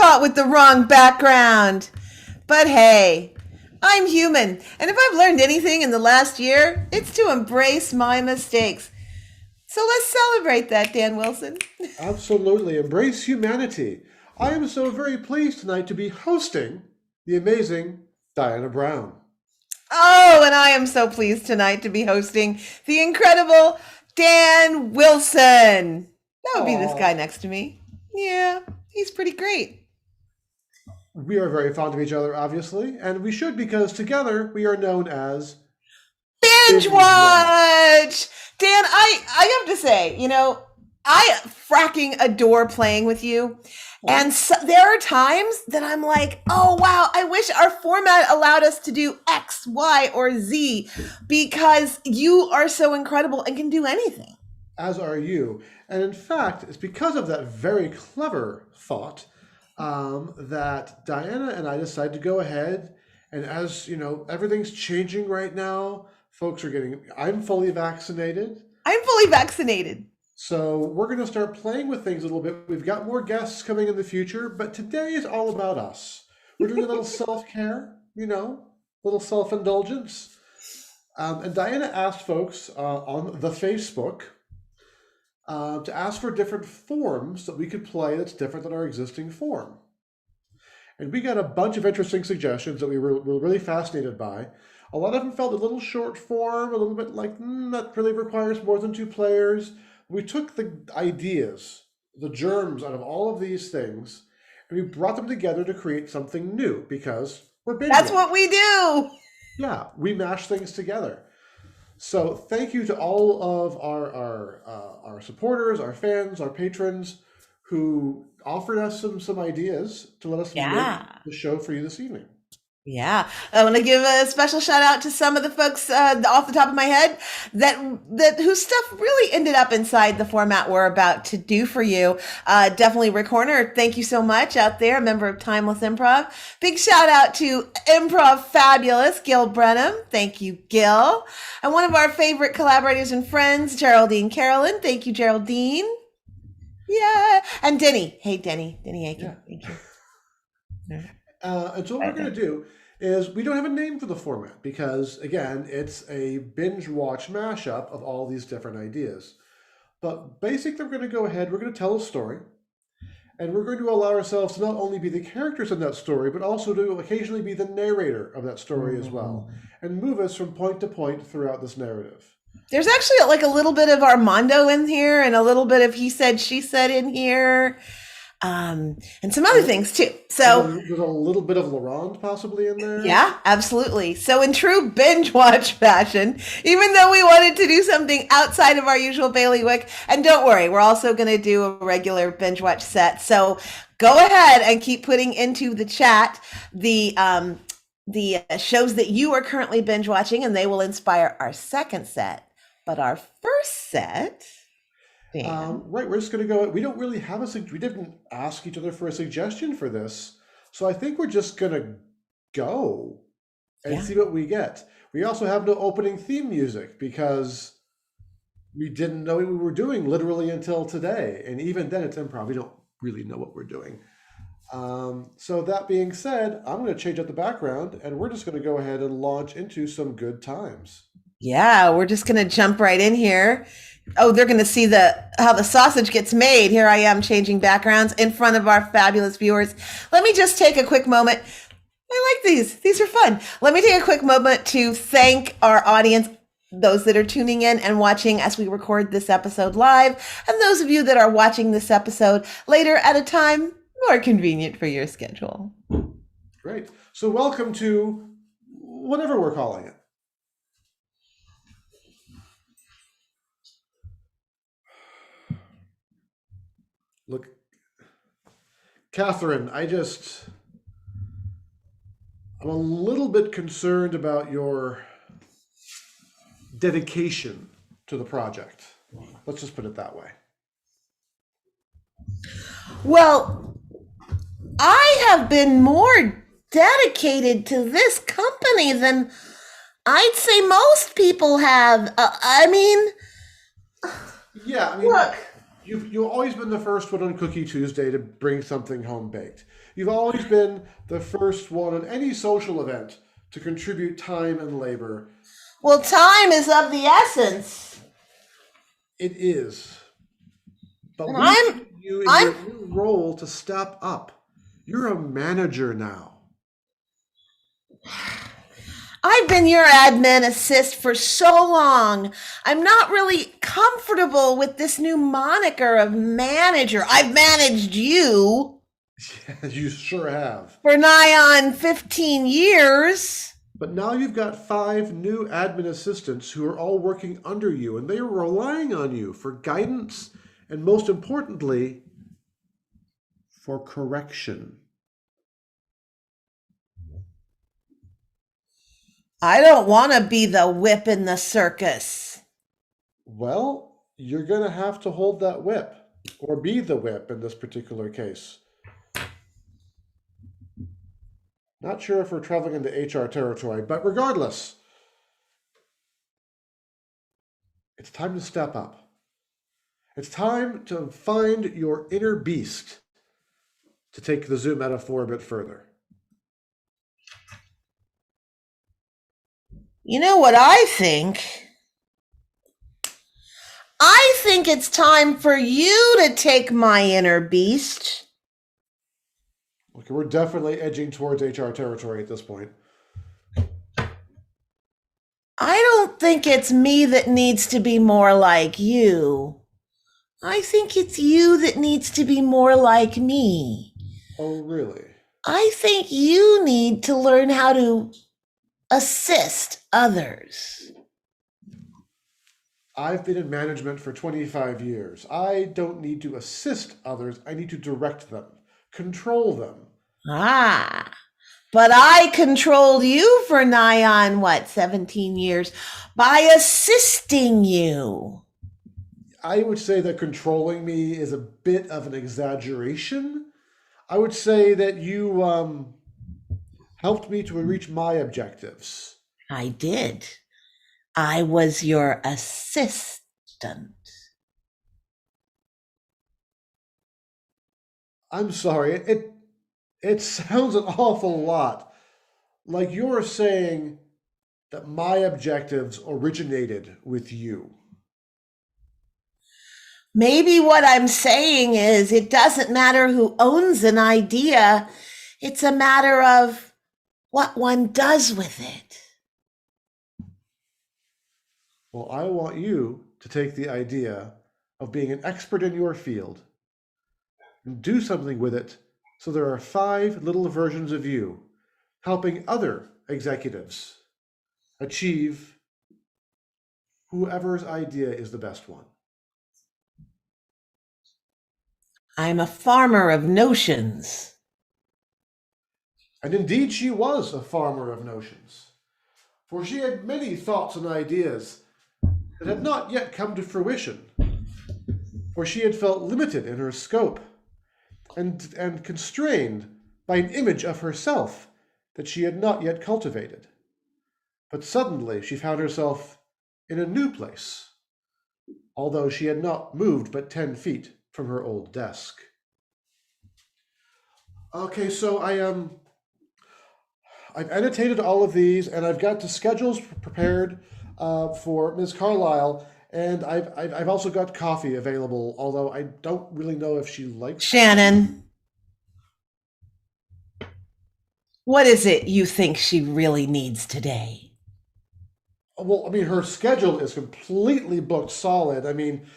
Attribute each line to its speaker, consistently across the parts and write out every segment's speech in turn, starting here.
Speaker 1: caught with the wrong background. But hey, I'm human, and if I've learned anything in the last year, it's to embrace my mistakes. So let's celebrate that, Dan Wilson.
Speaker 2: Absolutely. Embrace humanity. I am so very pleased tonight to be hosting the amazing Diana Brown.
Speaker 1: Oh, and I am so pleased tonight to be hosting the incredible Dan Wilson. That would be this guy next to me. Yeah, he's pretty great.
Speaker 2: We are very fond of each other, obviously, and we should because together we are known as
Speaker 1: Binge Watch! Dan, I have to say, I fracking adore playing with you.
Speaker 2: Oh,
Speaker 1: And so, there are times that I'm like, oh, wow, I wish our format allowed us to do X, Y, or Z because you are so incredible and can do anything.
Speaker 2: as are you. And in fact, it's because of that very clever thought that Diana and I decided to go ahead. And as you know, everything's changing right now. Folks are getting, I'm fully vaccinated.
Speaker 1: I'm fully vaccinated.
Speaker 2: So we're going to start playing with things a little bit. We've got more guests coming in the future, but today is all about us. We're doing a little self-care, a little self-indulgence. And Diana asked folks on the Facebook to ask for different forms that we could play that's different than our existing form. And we got a bunch of interesting suggestions that we were really fascinated by. A lot of them felt a little short form, a little bit like, that really requires more than two players. We took the ideas, the germs out of all of these things, and we brought them together to create something new because we're binge
Speaker 1: That's
Speaker 2: watching.
Speaker 1: what we do.
Speaker 2: Yeah, we mash things together. So thank you to all of our supporters, our fans, our patrons who offered us some ideas to let us make
Speaker 1: Yeah.
Speaker 2: the show for you this evening.
Speaker 1: Yeah, I want to give a special shout out to some of the folks off the top of my head that whose stuff really ended up inside the format we're about to do for you. Definitely Rick Horner, thank you so much out there, a member of Timeless Improv. Big shout out to Improv Fabulous, Gil Brenham. Thank you, Gil. And one of our favorite collaborators and friends, Geraldine Carolyn. Thank you, Geraldine. Yeah, and Denny. Hey, Denny Aiken.
Speaker 2: Yeah.
Speaker 1: Thank you.
Speaker 2: And so what we're going to do is we don't have a name for the format because, again, it's a binge watch mashup of all these different ideas. But basically, we're going to go ahead, we're going to tell a story, and we're going to allow ourselves to not only be the characters in that story, but also to occasionally be the narrator of that story as well, and move us from point to point throughout this narrative.
Speaker 1: There's actually like a little bit of Armando in here and a little bit of he said, she said in here. And some other things too. So
Speaker 2: there's a little bit of Laurent possibly in there.
Speaker 1: Yeah, absolutely. So in true binge watch fashion, even though we wanted to do something outside of our usual bailiwick, and don't worry, we're also going to do a regular binge watch set. So go ahead and keep putting into the chat the shows that you are currently binge watching, and they will inspire our second set. But our first set.
Speaker 2: Right, we're just going to go. We don't really have we didn't ask each other for a suggestion for this, so I think we're just going to go and see what we get. We also have no opening theme music because we didn't know what we were doing literally until today, and even then it's improv. We don't really know what we're doing. So that being said, I'm going to change up the background, and we're just going to go ahead and launch into some good times.
Speaker 1: Yeah, we're just going to jump right in here. Oh, they're going to see how the sausage gets made. Here I am changing backgrounds in front of our fabulous viewers. Let me just take a quick moment. I like these. These are fun. Let me take a quick moment to thank our audience, those that are tuning in and watching as we record this episode live, and those of you that are watching this episode later at a time more convenient for your schedule.
Speaker 2: Great. So welcome to whatever we're calling it. Look, Catherine, I'm a little bit concerned about your dedication to the project. Let's just put it that way.
Speaker 1: Well, I have been more dedicated to this company than I'd say most people have. Look.
Speaker 2: You've always been the first one on Cookie Tuesday to bring something home baked. You've always been the first one on any social event to contribute time and labor.
Speaker 1: Well, time is of the essence.
Speaker 2: It is. But we need you in your new role to step up. You're a manager now.
Speaker 1: I've been your admin assist for so long. I'm not really comfortable with this new moniker of manager. I've managed you.
Speaker 2: Yeah, you sure have.
Speaker 1: For nigh on 15 years.
Speaker 2: But now you've got 5 new admin assistants who are all working under you, and they are relying on you for guidance and most importantly, for correction.
Speaker 1: I don't want to be the whip in the circus.
Speaker 2: Well, you're going to have to hold that whip, or be the whip in this particular case. Not sure if we're traveling into HR territory, but regardless, it's time to step up. It's time to find your inner beast, to take the zoo metaphor a bit further.
Speaker 1: You know what I think? I think it's time for you to take my inner beast.
Speaker 2: Okay, we're definitely edging towards HR territory at this point.
Speaker 1: I don't think it's me that needs to be more like you. I think it's you that needs to be more like me.
Speaker 2: Oh, really?
Speaker 1: I think you need to learn how to assist others.
Speaker 2: I've been in management for 25 years. I don't need to assist others. I need to direct them, control them.
Speaker 1: Ah, but I controlled you for nigh on, 17 years by assisting you.
Speaker 2: I would say that controlling me is a bit of an exaggeration. I would say that you helped me to reach my objectives.
Speaker 1: I did. I was your assistant.
Speaker 2: I'm sorry, it sounds an awful lot like you're saying that my objectives originated with you.
Speaker 1: Maybe what I'm saying is it doesn't matter who owns an idea. It's a matter of what one does with it.
Speaker 2: Well, I want you to take the idea of being an expert in your field and do something with it, so there are 5 little versions of you helping other executives achieve whoever's idea is the best one.
Speaker 1: I'm a farmer of notions.
Speaker 2: And indeed, she was a farmer of notions, for she had many thoughts and ideas that had not yet come to fruition, for she had felt limited in her scope and constrained by an image of herself that she had not yet cultivated. But suddenly she found herself in a new place, although she had not moved but 10 feet from her old desk. Okay, so I've annotated all of these, and I've got the schedules prepared for Ms. Carlisle, and I've also got coffee available, although I don't really know if she likes
Speaker 1: Shannon, what is it you think she really needs today?
Speaker 2: Well, I mean, her schedule is completely booked solid. I mean,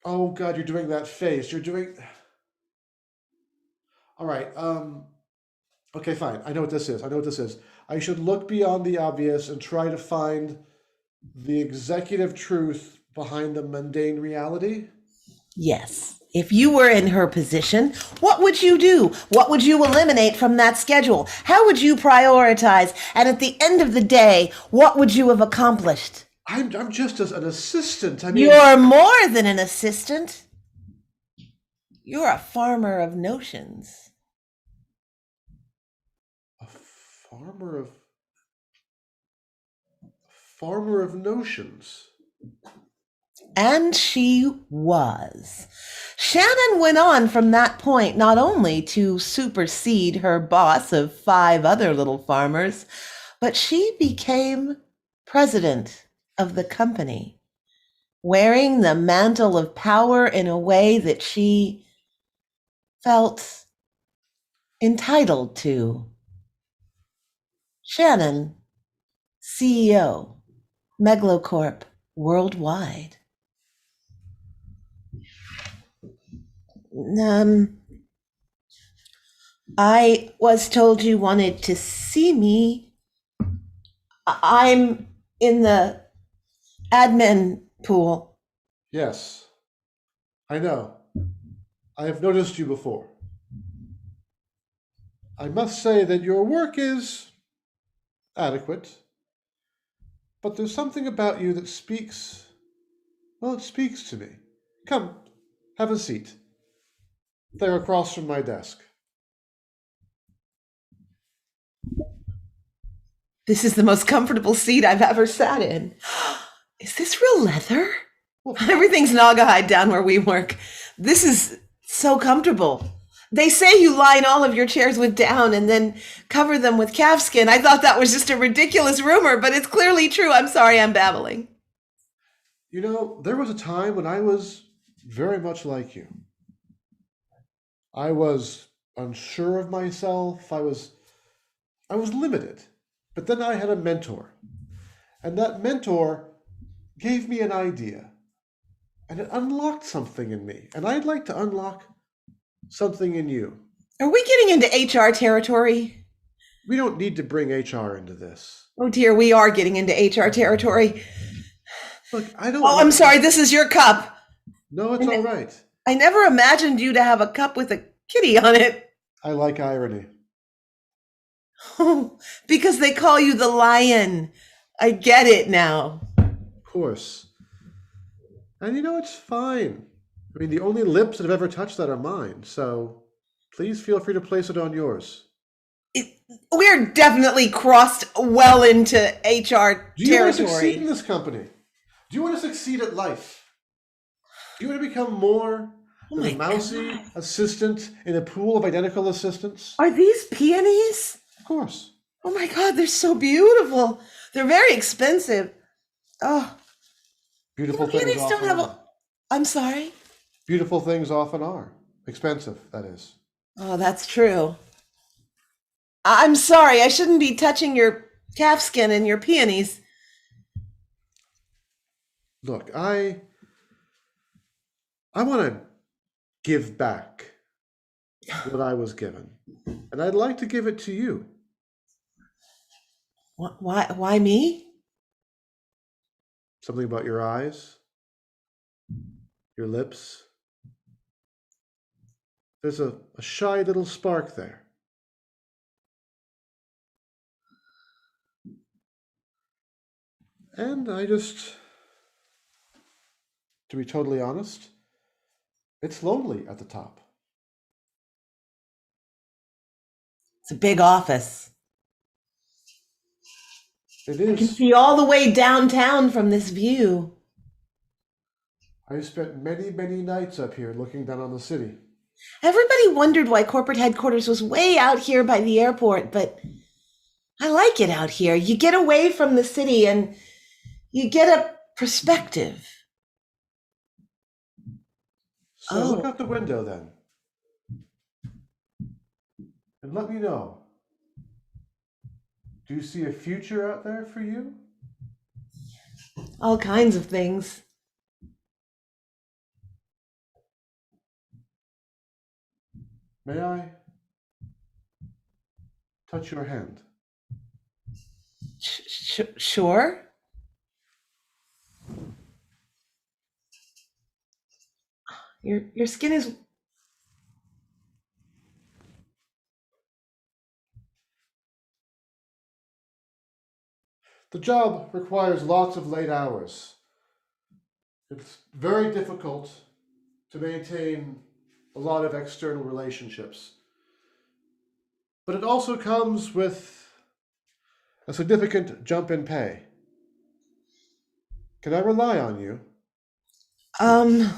Speaker 2: oh God, you're doing that face. You're doing. All right. Okay, fine. I know what this is. I know what this is. I should look beyond the obvious and try to find the executive truth behind the mundane reality.
Speaker 1: Yes. If you were in her position, what would you do? What would you eliminate from that schedule? How would you prioritize? And at the end of the day, what would you have accomplished?
Speaker 2: I'm just as an assistant. I mean,
Speaker 1: You're more than an assistant. You're a farmer of notions.
Speaker 2: a farmer of notions.
Speaker 1: And she was. Shannon went on from that point not only to supersede her boss of 5 other little farmers, but she became president of the company, wearing the mantle of power in a way that she felt entitled to. Shannon, CEO, Megalocorp Worldwide. I was told you wanted to see me. I'm in the admin pool.
Speaker 2: Yes, I know. I have noticed you before. I must say that your work is adequate, but there's something about you that speaks, well, it speaks to me. Come, have a seat. There across from my desk.
Speaker 1: This is the most comfortable seat I've ever sat in. Is this real leather?
Speaker 2: Well,
Speaker 1: Everything's Naugahyde down where we work. This is so comfortable. They say you line all of your chairs with down and then cover them with calfskin. I thought that was just a ridiculous rumor, but it's clearly true. I'm sorry I'm babbling.
Speaker 2: there was a time when I was very much like you. I was unsure of myself. I was limited. But then I had a mentor, and that mentor gave me an idea, and it unlocked something in me. And I'd like to unlock something in you.
Speaker 1: Are we getting into HR territory?
Speaker 2: We don't need to bring HR into this.
Speaker 1: Oh dear, we are getting into HR territory.
Speaker 2: Look, I don't
Speaker 1: Oh, I'm
Speaker 2: want.
Speaker 1: sorry, this is your cup.
Speaker 2: No, it's all right.
Speaker 1: I never imagined you to have a cup with a kitty on it.
Speaker 2: I like irony.
Speaker 1: Oh, because they call you the lion. I get it now.
Speaker 2: Of course. And it's fine. I mean, the only lips that have ever touched that are mine, so please feel free to place it on yours.
Speaker 1: We're definitely crossed well into HR
Speaker 2: Do you want to succeed
Speaker 1: territory.
Speaker 2: in this company? Do you want to succeed at life? Do you want to become more
Speaker 1: Oh
Speaker 2: than
Speaker 1: my
Speaker 2: a mousy
Speaker 1: God.
Speaker 2: assistant in a pool of identical assistants?
Speaker 1: Are these peonies?
Speaker 2: Of course.
Speaker 1: Oh my God, they're so beautiful. They're very expensive. Oh,
Speaker 2: Beautiful things
Speaker 1: peonies don't
Speaker 2: often
Speaker 1: have
Speaker 2: are.
Speaker 1: a. I'm sorry.
Speaker 2: Beautiful things often are. Expensive, that is.
Speaker 1: Oh, that's true. I'm sorry. I shouldn't be touching your calfskin and your peonies.
Speaker 2: Look, I want to give back what I was given. And I'd like to give it to you.
Speaker 1: Why me?
Speaker 2: Something about your eyes, your lips. There's a shy little spark there. And to be totally honest, it's lonely at the top.
Speaker 1: It's a big office.
Speaker 2: It
Speaker 1: I can
Speaker 2: is.
Speaker 1: see all the way downtown from this view.
Speaker 2: I've spent many, many nights up here looking down on the city.
Speaker 1: Everybody wondered why corporate headquarters was way out here by the airport, but I like it out here. You get away from the city and you get a perspective.
Speaker 2: So look
Speaker 1: Oh,
Speaker 2: out the window then. And let me know. Do you see a future out there for you?
Speaker 1: all kinds of things.
Speaker 2: May I touch your hand?
Speaker 1: Sure. Your skin is.
Speaker 2: The job requires lots of late hours. It's very difficult to maintain a lot of external relationships. But it also comes with a significant jump in pay. Can I rely on you?
Speaker 1: Um,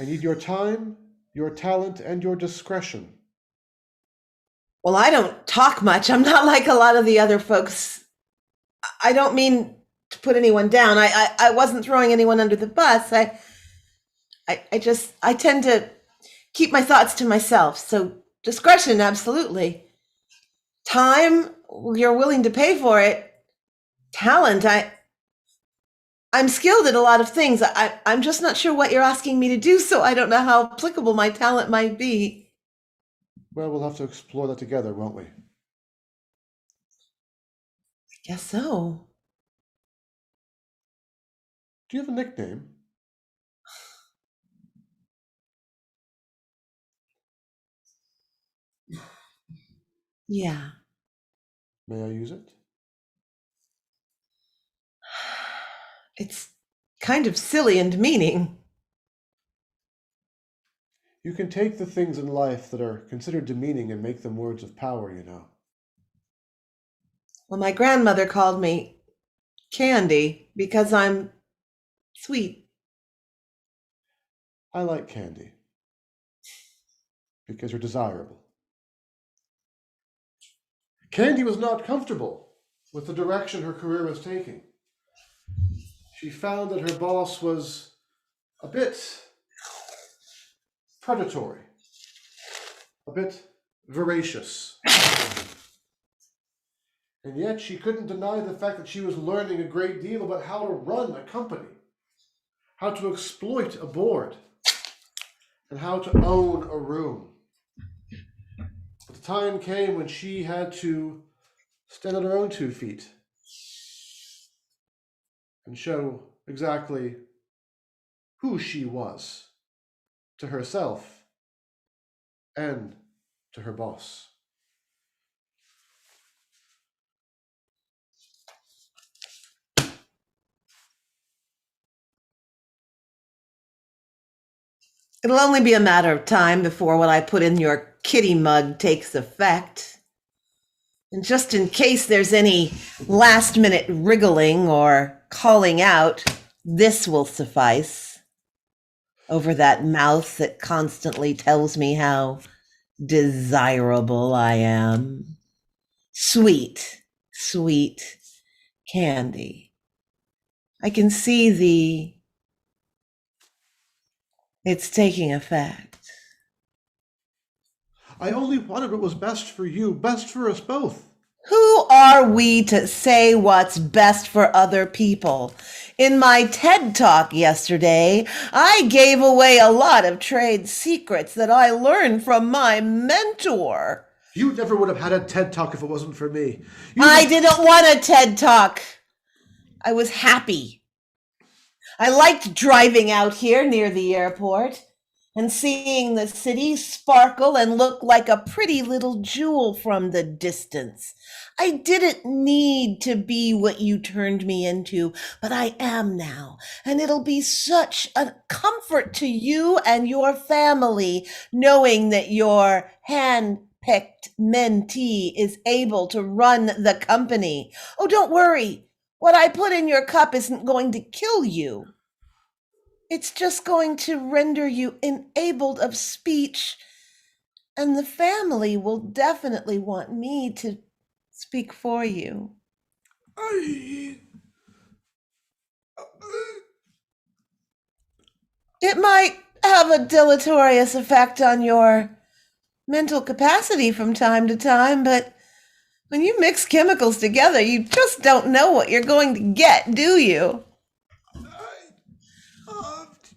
Speaker 2: I need your time, your talent, and your discretion.
Speaker 1: well, I don't talk much. I'm not like a lot of the other folks. I don't mean to put anyone down. I wasn't throwing anyone under the bus. I tend to keep my thoughts to myself. So discretion, absolutely. Time, you're willing to pay for it. Talent, I'm skilled at a lot of things. I'm just not sure what you're asking me to do, so I don't know how applicable my talent might be.
Speaker 2: Well, we'll have to explore that together, won't we?
Speaker 1: Guess so.
Speaker 2: Do you have a nickname?
Speaker 1: Yeah.
Speaker 2: May I use it?
Speaker 1: It's kind of silly and meaning.
Speaker 2: You can take the things in life that are considered demeaning and make them words of power, you know.
Speaker 1: Well, my grandmother called me Candy because I'm sweet.
Speaker 2: I like candy because you're desirable. Candy was not comfortable with the direction her career was taking. She found that her boss was a bit predatory, a bit voracious. And yet she couldn't deny the fact that she was learning a great deal about how to run a company, how to exploit a board, and how to own a room. The time came when she had to stand on her own 2 feet and show exactly who she was to herself and to her boss.
Speaker 1: It'll only be a matter of time before what I put in your kitty mug takes effect. And just in case there's any last minute wriggling or calling out, this will suffice over that mouth that constantly tells me how desirable I am. Sweet, sweet candy. I can see it's taking effect.
Speaker 2: I only wanted what was best for you, best for us both.
Speaker 1: Who are we to say what's best for other people? In my TED Talk yesterday, I gave away a lot of trade secrets that I learned from my mentor.
Speaker 2: You never would have had a TED Talk if it wasn't for me.
Speaker 1: I didn't want a TED Talk. I was happy. I liked driving out here near the airport and seeing the city sparkle and look like a pretty little jewel from the distance. I didn't need to be what you turned me into, but I am now. And it'll be such a comfort to you and your family knowing that your hand-picked mentee is able to run the company. Oh, don't worry. What I put in your cup isn't going to kill you. It's just going to render you enabled of speech, and the family will definitely want me to speak for you. It might have a deleterious effect on your mental capacity from time to time, but when you mix chemicals together, you just don't know what you're going to get, do you?
Speaker 2: I loved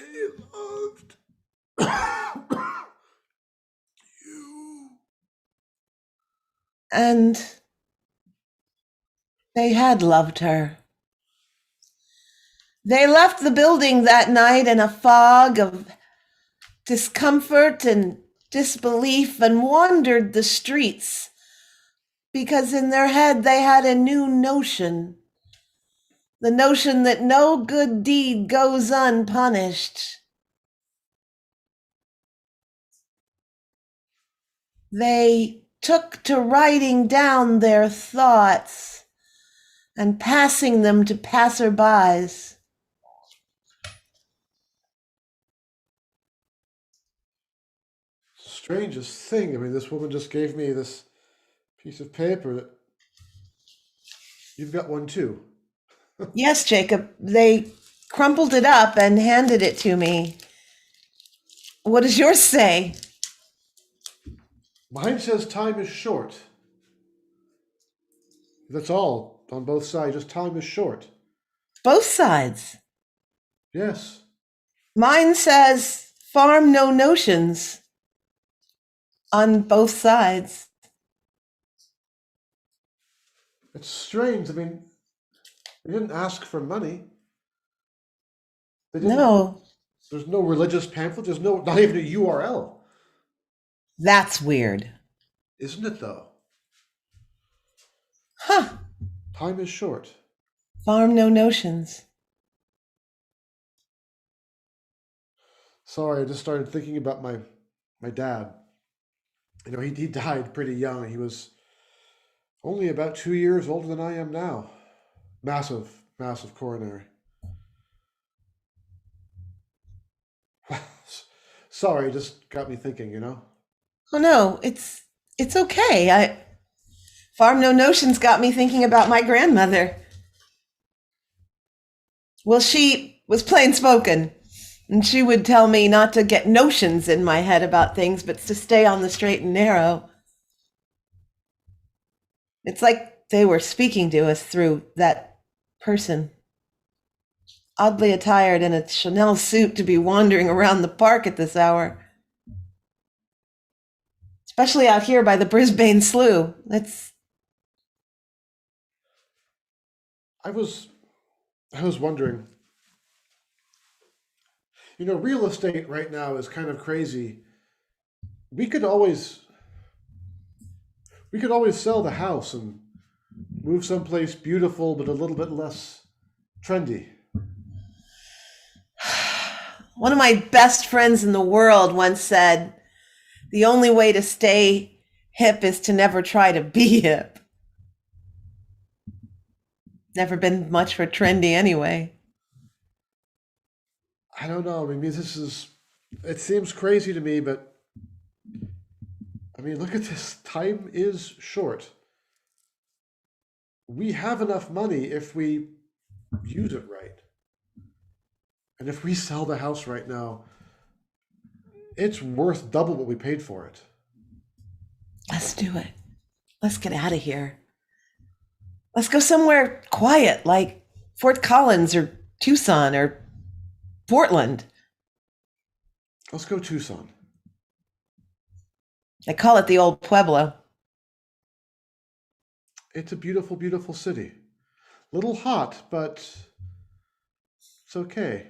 Speaker 2: you. I loved you.
Speaker 1: And they had loved her. They left the building that night in a fog of discomfort and disbelief and wandered the streets because in their head they had a new notion, the notion that no good deed goes unpunished. They took to writing down their thoughts and passing them to passerbys.
Speaker 2: Strangest thing. I mean, this woman just gave me this piece of paper that you've got one too.
Speaker 1: Yes, Jacob, they crumpled it up and handed it to me. What does yours say?
Speaker 2: Mine says time is short. That's all on both sides. Just time is short.
Speaker 1: Both sides.
Speaker 2: Yes.
Speaker 1: Mine says farm no notions on both sides.
Speaker 2: It's strange. I mean, they didn't ask for money. They didn't.
Speaker 1: No.
Speaker 2: There's no religious pamphlet. There's not even a URL.
Speaker 1: That's weird.
Speaker 2: Isn't it though?
Speaker 1: Huh.
Speaker 2: Time is short.
Speaker 1: Farm no notions.
Speaker 2: Sorry, I just started thinking about my dad. He died pretty young. He was only about 2 years older than I am now. Massive, massive coronary. Sorry, just got me thinking.
Speaker 1: Oh no, it's okay. I Farm no notions got me thinking about my grandmother. Well, she was plain spoken, and she would tell me not to get notions in my head about things, but to stay on the straight and narrow. It's like they were speaking to us through that person, oddly attired in a Chanel suit to be wandering around the park at this hour. Especially out here by the Brisbane Slough.
Speaker 2: I was I was wondering, real estate right now is kind of crazy. We could always we could always sell the house and move someplace beautiful but a little bit less trendy.
Speaker 1: One of my best friends in the world once said, the only way to stay hip is to never try to be hip. Never been much for trendy anyway.
Speaker 2: I don't know. I mean, it seems crazy to me, but I mean, look at this. Time is short. We have enough money if we use it right. And if we sell the house right now, it's worth double what we paid for it.
Speaker 1: Let's do it. Let's get out of here. Let's go somewhere quiet like Fort Collins or Tucson or Portland.
Speaker 2: Let's go Tucson.
Speaker 1: They call it the old Pueblo.
Speaker 2: It's a beautiful, beautiful city. Little hot, but it's okay.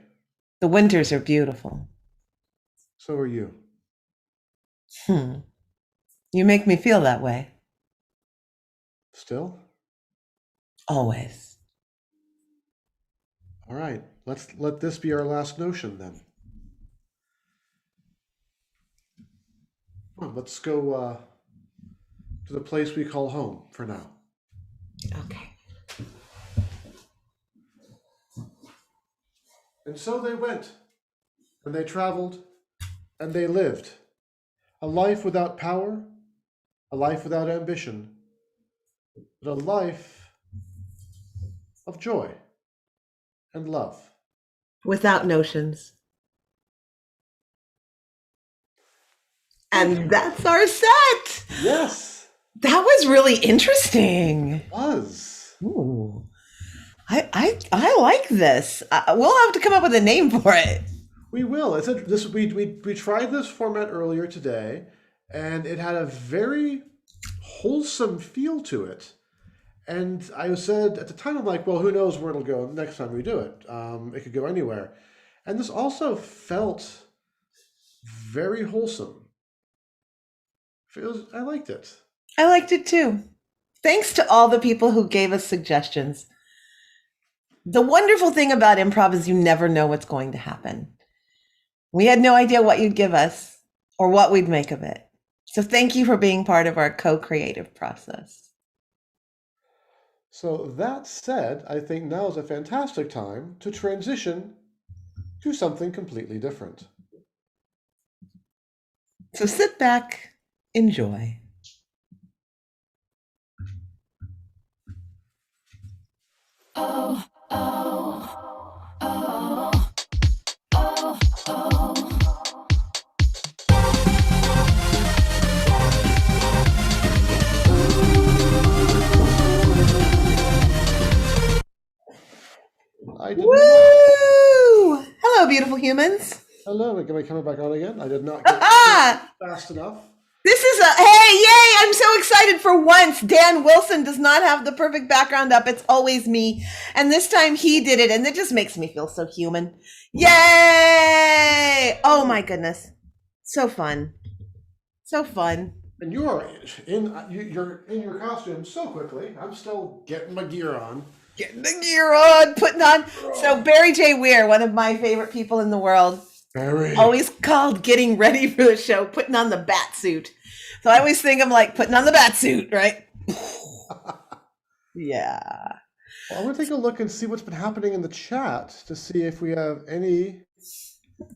Speaker 1: The winters are beautiful.
Speaker 2: So are you.
Speaker 1: You make me feel that way.
Speaker 2: Still?
Speaker 1: Always.
Speaker 2: All right. Let's let this be our last notion then. Come on, let's go to the place we call home for now.
Speaker 1: Okay.
Speaker 2: And so they went, and they traveled, and they lived. A life without power, a life without ambition, but a life of joy and love.
Speaker 1: Without notions. And that's our set.
Speaker 2: Yes,
Speaker 1: That was really interesting.
Speaker 2: it was.
Speaker 1: Ooh. I like this. We'll have to come up with a name for it.
Speaker 2: We will. We tried this format earlier today, and it had a very wholesome feel to it. And I said at the time, I'm like, well, who knows where it'll go next time we do it? It could go anywhere. And this also felt very wholesome. I liked it.
Speaker 1: I liked it too. Thanks to all the people who gave us suggestions. The wonderful thing about improv is you never know what's going to happen. We had no idea what you'd give us or what we'd make of it. So thank you for being part of our co-creative process.
Speaker 2: So that said, I think now is a fantastic time to transition to something completely different.
Speaker 1: So sit back, enjoy.
Speaker 2: I did not.
Speaker 1: Woo! Hello, beautiful humans.
Speaker 2: Hello, am I coming back on again? I did not get
Speaker 1: Ah!
Speaker 2: fast enough.
Speaker 1: This is a hey, yay! I'm so excited for once. Dan Wilson does not have the perfect background up. It's always me. And this time he did it, and it just makes me feel so human. Yay! Oh my goodness. So fun. So fun.
Speaker 2: And you're in your costume so quickly. I'm still getting my gear on.
Speaker 1: Getting the gear on, putting on. So Barry J. Weir, one of my favorite people in the world,
Speaker 2: Barry.
Speaker 1: always called getting ready for the show, putting on the bat suit. So I always think I'm like putting on the bat suit, right? Yeah.
Speaker 2: Well, I want to take a look and see what's been happening in the chat to see if we have any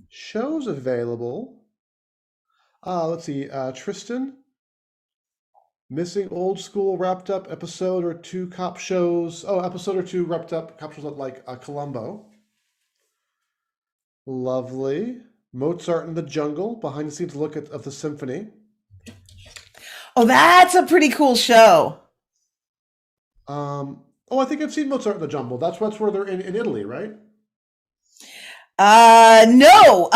Speaker 2: shows available. Let's see. Tristan, missing old school wrapped up episode or two cop shows. Oh, episode or two wrapped up cop shows like Columbo. Lovely. Mozart in the Jungle, behind the scenes look of the symphony.
Speaker 1: Oh, that's a pretty cool show.
Speaker 2: Oh, I think I've seen Mozart in the Jungle. That's where they're in Italy, right?
Speaker 1: No,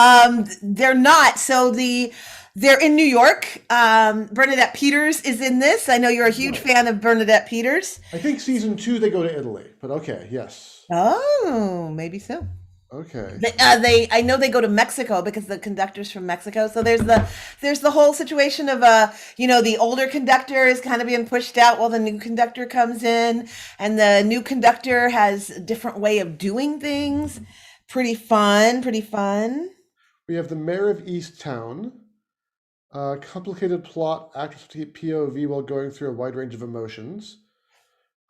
Speaker 1: they're not. So they're in New York. Bernadette Peters is in this. I know you're a huge fan of Bernadette Peters.
Speaker 2: I think season 2 they go to Italy, but okay, yes.
Speaker 1: Oh, maybe so.
Speaker 2: Okay.
Speaker 1: I know they go to Mexico because the conductor's from Mexico. So there's the whole situation of the older conductor is kind of being pushed out while the new conductor comes in, and the new conductor has a different way of doing things. Pretty fun.
Speaker 2: We have the Mare of Easttown. Complicated plot, actress POV while going through a wide range of emotions.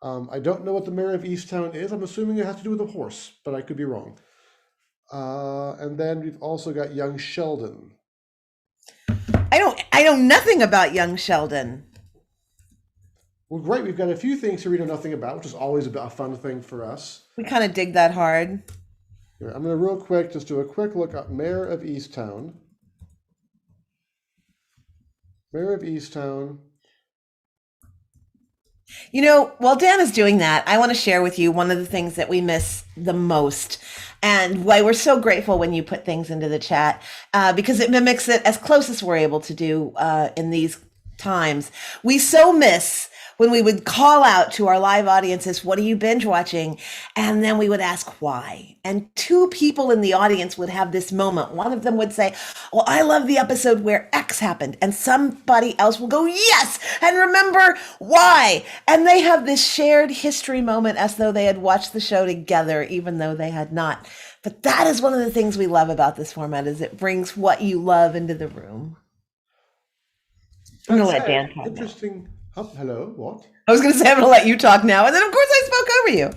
Speaker 2: I don't know what the Mare of Easttown is. I'm assuming it has to do with a horse, but I could be wrong. And then we've also got Young Sheldon.
Speaker 1: I know nothing about Young Sheldon.
Speaker 2: Well, great. We've got a few things here we know nothing about, which is always a fun thing for us.
Speaker 1: We kind of dig that hard.
Speaker 2: Here, I'm going to real quick just do a quick look at Mare of Easttown. Mare of Easttown.
Speaker 1: While Dan is doing that, I want to share with you one of the things that we miss the most and why we're so grateful when you put things into the chat, because it mimics it as close as we're able to do in these times. We so miss when we would call out to our live audiences, what are you binge watching? And then we would ask why. And two people in the audience would have this moment. One of them would say, well, I love the episode where X happened. And somebody else will go, yes, and remember why. And they have this shared history moment as though they had watched the show together, even though they had not. But that is one of the things we love about this format, is it brings what you love into the room. I'm going to let Dan talk.
Speaker 2: Interesting. Hello, what?
Speaker 1: I was going to say I'm going to let you talk now, and then of course I spoke over you.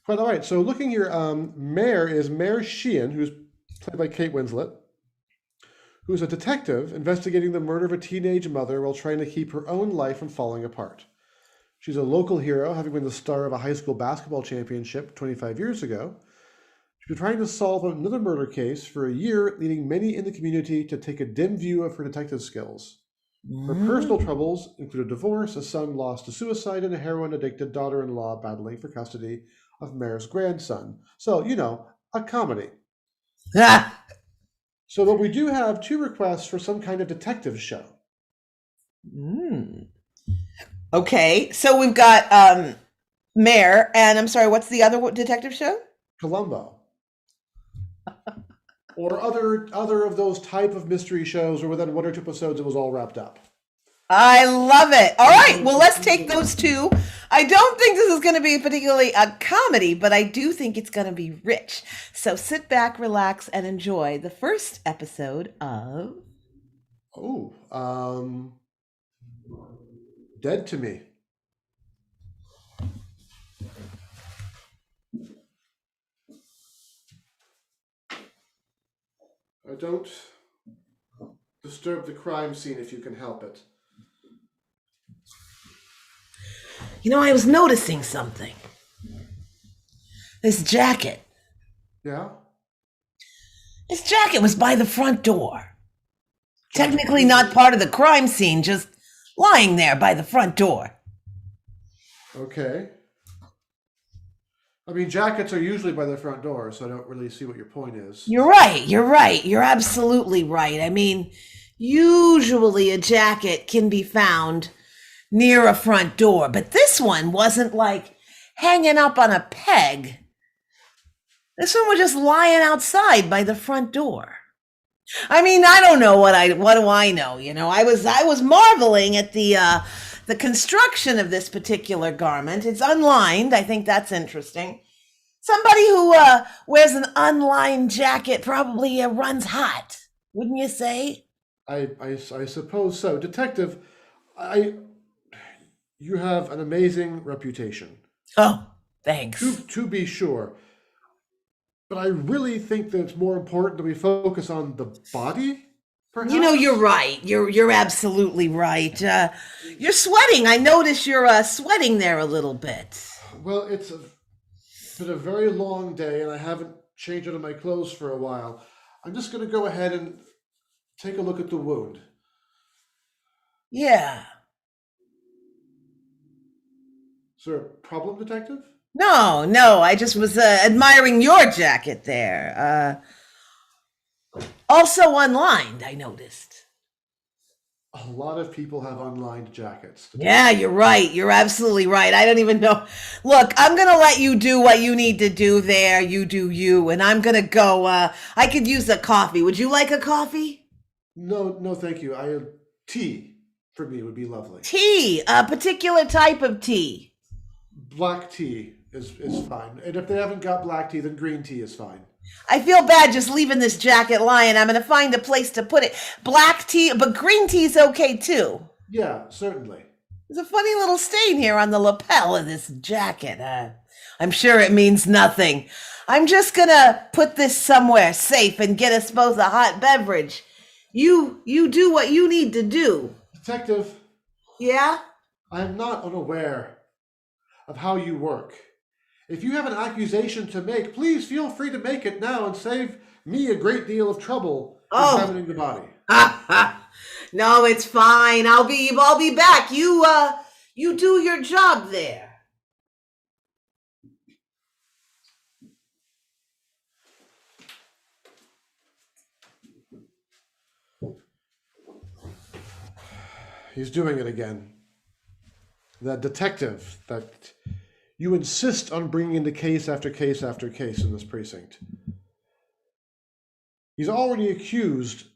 Speaker 2: Quite all right. So looking here, Mare is Mare Sheehan, who's played by Kate Winslet, who's a detective investigating the murder of a teenage mother while trying to keep her own life from falling apart. She's a local hero, having been the star of a high school basketball championship 25 years ago. She's been trying to solve another murder case for a year, leading many in the community to take a dim view of her detective skills. Her personal troubles include a divorce, a son lost to suicide, and a heroin-addicted daughter-in-law battling for custody of Mare's grandson. So, a comedy. So, but we do have 2 requests for some kind of detective show.
Speaker 1: Okay, so we've got Mare, and I'm sorry, what's the other detective show?
Speaker 2: Columbo. Or other of those type of mystery shows where within 1 or 2 episodes it was all wrapped up.
Speaker 1: I love it. All right, well, let's take those 2. I don't think this is going to be particularly a comedy, but I do think it's going to be rich. So sit back, relax, and enjoy the first episode of...
Speaker 2: Dead to Me. Don't disturb the crime scene if you can help it.
Speaker 1: I was noticing something. This jacket.
Speaker 2: Yeah?
Speaker 1: This jacket was by the front door. Technically not part of the crime scene, just lying there by the front door.
Speaker 2: Okay. I mean, jackets are usually by the front door, so I don't really see what your point is.
Speaker 1: You're right. You're absolutely right. I mean, Usually a jacket can be found near a front door, but this one wasn't like hanging up on a peg. This one was just lying outside by the front door. I mean, I don't know what do I know? I was marveling at the construction of this particular garment. It's unlined. I think that's interesting. Somebody who wears an unlined jacket probably runs hot, wouldn't you say?
Speaker 2: I suppose so. Detective, you have an amazing reputation,
Speaker 1: Oh, thanks.
Speaker 2: to be sure. But I really think that it's more important that we focus on the body, perhaps?
Speaker 1: You're right. You're absolutely right. You're sweating. I notice you're sweating there a little bit.
Speaker 2: Well, it's been a very long day, and I haven't changed out of my clothes for a while. I'm just going to go ahead and take a look at the wound.
Speaker 1: Yeah.
Speaker 2: Is there a problem, Detective?
Speaker 1: No. I just was admiring your jacket there. Also unlined, I noticed.
Speaker 2: A lot of people have unlined jackets.
Speaker 1: Yeah, you're right. You're absolutely right. I don't even know. Look, I'm going to let you do what you need to do there. You do you. And I'm going to go. I could use a coffee. Would you like a coffee?
Speaker 2: No, thank you. Tea for me would be lovely.
Speaker 1: Tea. A particular type of tea.
Speaker 2: Black tea is fine. And if they haven't got black tea, then green tea is fine.
Speaker 1: I feel bad just leaving this jacket lying. I'm going to find a place to put it. Black tea, but green tea's okay too.
Speaker 2: Yeah, certainly.
Speaker 1: There's a funny little stain here on the lapel of this jacket. I'm sure it means nothing. I'm just going to put this somewhere safe and get us both a hot beverage. You do what you need to do.
Speaker 2: Detective,
Speaker 1: Yeah?
Speaker 2: I am not unaware of how you work. If you have an accusation to make, please feel free to make it now and save me a great deal of trouble examining the body.
Speaker 1: No, it's fine. I'll be back. You do your job there.
Speaker 2: He's doing it again. That detective that you insist on bringing into case after case after case in this precinct. He's already accused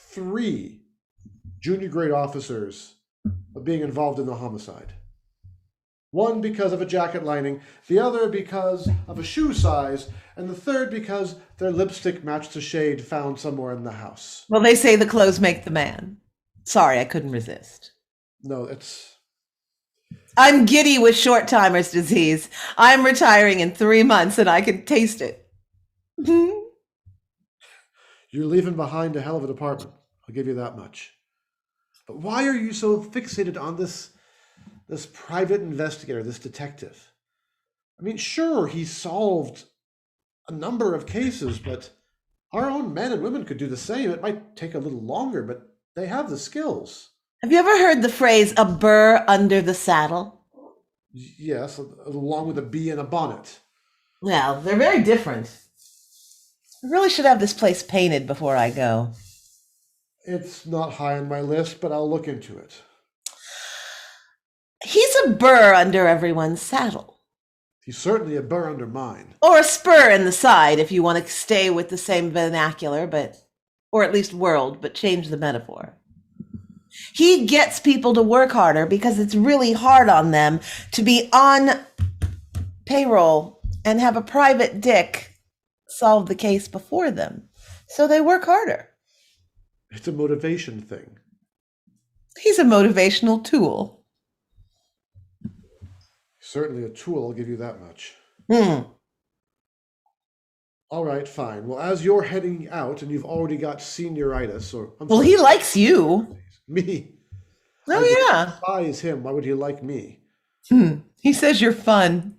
Speaker 2: 3 junior grade officers of being involved in the homicide. One because of a jacket lining, the other because of a shoe size, and the third because their lipstick matched a shade found somewhere in the house.
Speaker 1: Well, they say the clothes make the man. Sorry, I couldn't resist.
Speaker 2: No,
Speaker 1: I'm giddy with short timer's disease. I'm retiring in 3 months and I can taste it.
Speaker 2: you're leaving behind a hell of a department. I'll give you that much. But why are you so fixated on this private investigator, this detective? I mean, sure, he solved a number of cases, but our own men and women could do the same. It might take a little longer, but they have the skills.
Speaker 1: Have you ever heard the phrase, a burr under the saddle?
Speaker 2: Yes, along with a bee in a bonnet.
Speaker 1: Well, they're very different. I really should have this place painted before I go.
Speaker 2: It's not high on my list, but I'll look into it.
Speaker 1: He's a burr under everyone's saddle.
Speaker 2: He's certainly a burr under mine.
Speaker 1: Or a spur in the side if you want to stay with the same vernacular, or at least world, but change the metaphor. He gets people to work harder because it's really hard on them to be on payroll and have a private dick solve the case before them. So they work harder.
Speaker 2: It's a motivation thing.
Speaker 1: He's a motivational tool.
Speaker 2: Certainly a tool, I'll give you that much. All right, fine. Well, as you're heading out and you've already got senioritis,
Speaker 1: he likes you.
Speaker 2: Me?
Speaker 1: Oh, yeah.
Speaker 2: Despise him. Why would he like me?
Speaker 1: He says you're fun.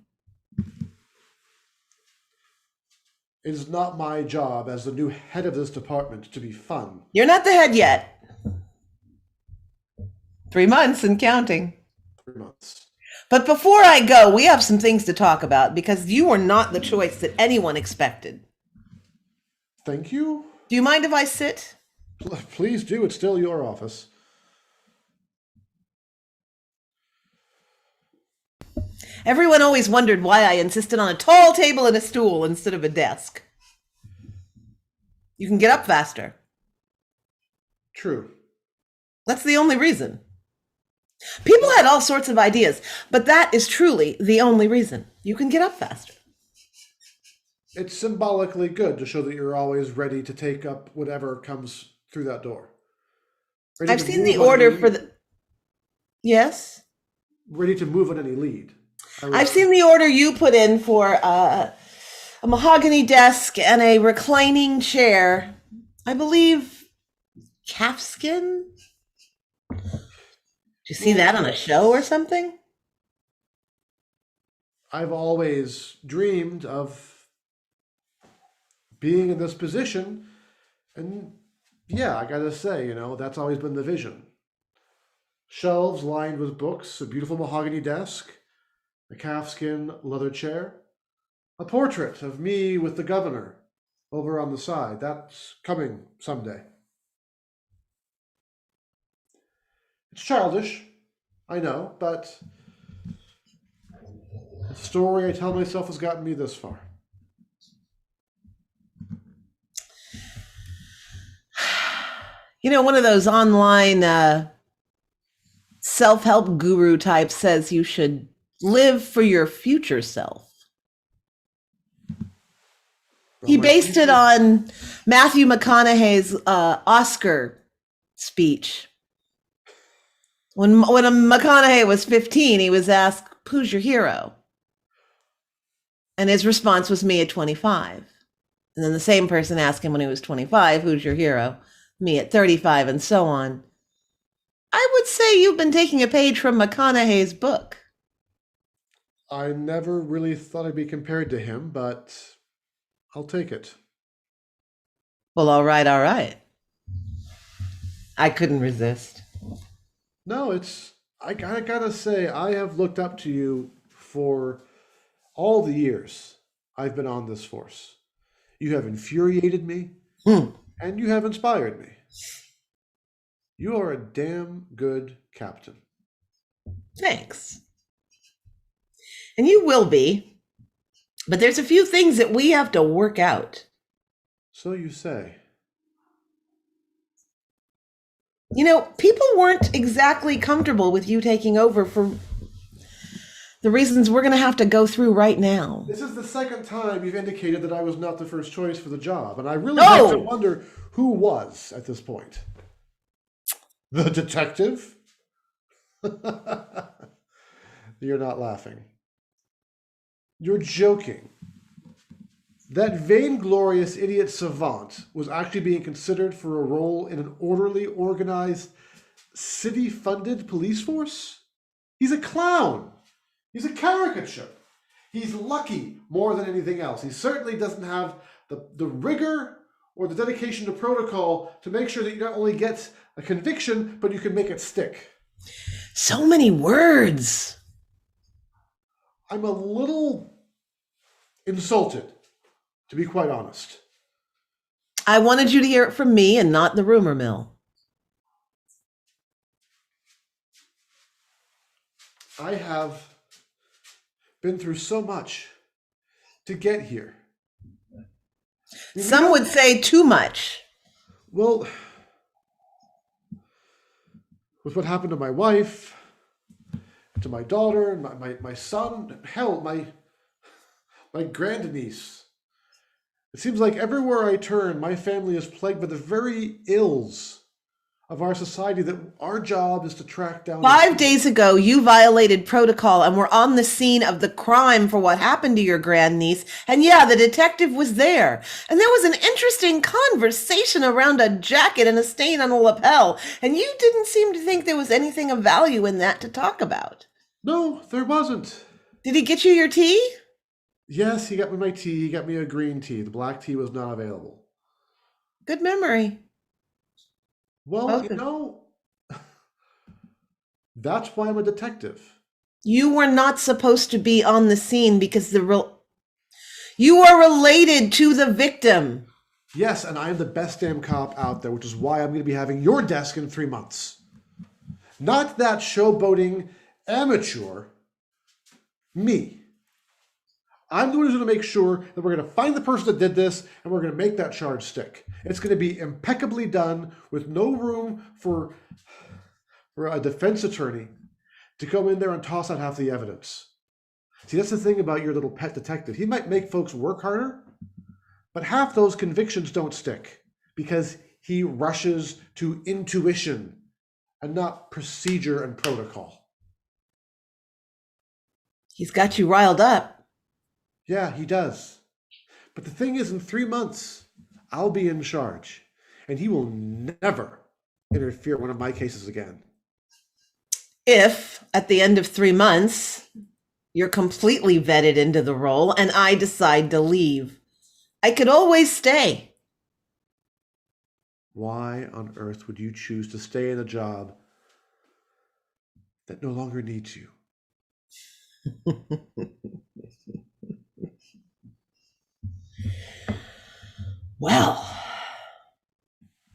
Speaker 2: It is not my job as the new head of this department to be fun.
Speaker 1: You're not the head yet. 3 months and counting.
Speaker 2: 3 months.
Speaker 1: But before I go, we have some things to talk about because you were not the choice that anyone expected.
Speaker 2: Thank you.
Speaker 1: Do you mind if I sit?
Speaker 2: Please do. It's still your office.
Speaker 1: Everyone always wondered why I insisted on a tall table and a stool instead of a desk. You can get up faster.
Speaker 2: True.
Speaker 1: That's the only reason. People had all sorts of ideas, but that is truly the only reason. You can get up faster.
Speaker 2: It's symbolically good to show that you're always ready to take up whatever comes through that door. Ready
Speaker 1: I've
Speaker 2: to
Speaker 1: seen the
Speaker 2: move on
Speaker 1: order
Speaker 2: any
Speaker 1: for the. Yes?
Speaker 2: ready to move on any lead.
Speaker 1: I've seen the order you put in for a mahogany desk and a reclining chair. I believe calfskin? Did you see that on a show or something?
Speaker 2: I've always dreamed of being in this position, and yeah, I gotta say, that's always been the vision. Shelves lined with books, a beautiful mahogany desk, a calfskin leather chair, a portrait of me with the governor over on the side. That's coming someday. It's childish, I know, but the story I tell myself has gotten me this far.
Speaker 1: One of those online self-help guru types says you should live for your future self. He based it on Matthew McConaughey's Oscar speech. When McConaughey was 15, he was asked, "Who's your hero?" And his response was me at 25. And then the same person asked him when he was 25, "Who's your hero?" Me at 35, and so on. I would say you've been taking a page from McConaughey's book.
Speaker 2: I never really thought I'd be compared to him, but I'll take it.
Speaker 1: Well, all right, all right. I couldn't resist.
Speaker 2: No, I gotta say, I have looked up to you for all the years I've been on this force. You have infuriated me, and you have inspired me. You are a damn good captain.
Speaker 1: Thanks. And you will be. But there's a few things that we have to work out.
Speaker 2: So you say.
Speaker 1: People weren't exactly comfortable with you taking over for the reasons we're going to have to go through right now.
Speaker 2: This is the second time you've indicated that I was not the first choice for the job, and I really have to wonder who was at this point. The detective? You're not laughing. You're joking. That vainglorious idiot savant was actually being considered for a role in an orderly, organized, city-funded police force? He's a clown. He's a caricature. He's lucky more than anything else. He certainly doesn't have the rigor or the dedication to protocol to make sure that you not only get a conviction, but you can make it stick.
Speaker 1: So many words.
Speaker 2: I'm a little insulted, to be quite honest.
Speaker 1: I wanted you to hear it from me and not the rumor mill.
Speaker 2: I have been through so much to get here.
Speaker 1: Some would say too much.
Speaker 2: Well, with what happened to my wife, to my daughter, and my son, hell, my grandniece. It seems like everywhere I turn, my family is plagued by the very ills of our society that our job is to track down.
Speaker 1: 5 days ago, you violated protocol and were on the scene of the crime for what happened to your grandniece. And yeah, the detective was there. And there was an interesting conversation around a jacket and a stain on a lapel. And you didn't seem to think there was anything of value in that to talk about.
Speaker 2: No, there wasn't.
Speaker 1: Did he get you your tea?
Speaker 2: Yes, he got me my tea. He got me a green tea. The black tea was not available.
Speaker 1: Good memory.
Speaker 2: Well, that's why I'm a detective.
Speaker 1: You were not supposed to be on the scene because you are related to the victim.
Speaker 2: Yes, and I am the best damn cop out there, which is why I'm going to be having your desk in 3 months. Not that showboating amateur, me. I'm the one who's going to make sure that we're going to find the person that did this and we're going to make that charge stick. It's going to be impeccably done with no room for a defense attorney to come in there and toss out half the evidence. See, that's the thing about your little pet detective. He might make folks work harder, but half those convictions don't stick because he rushes to intuition and not procedure and protocol.
Speaker 1: He's got you riled up.
Speaker 2: Yeah, he does. But the thing is, in 3 months, I'll be in charge, and he will never interfere in one of my cases again.
Speaker 1: If at the end of 3 months, you're completely vetted into the role and I decide to leave, I could always stay.
Speaker 2: Why on earth would you choose to stay in a job that no longer needs you?
Speaker 1: Well,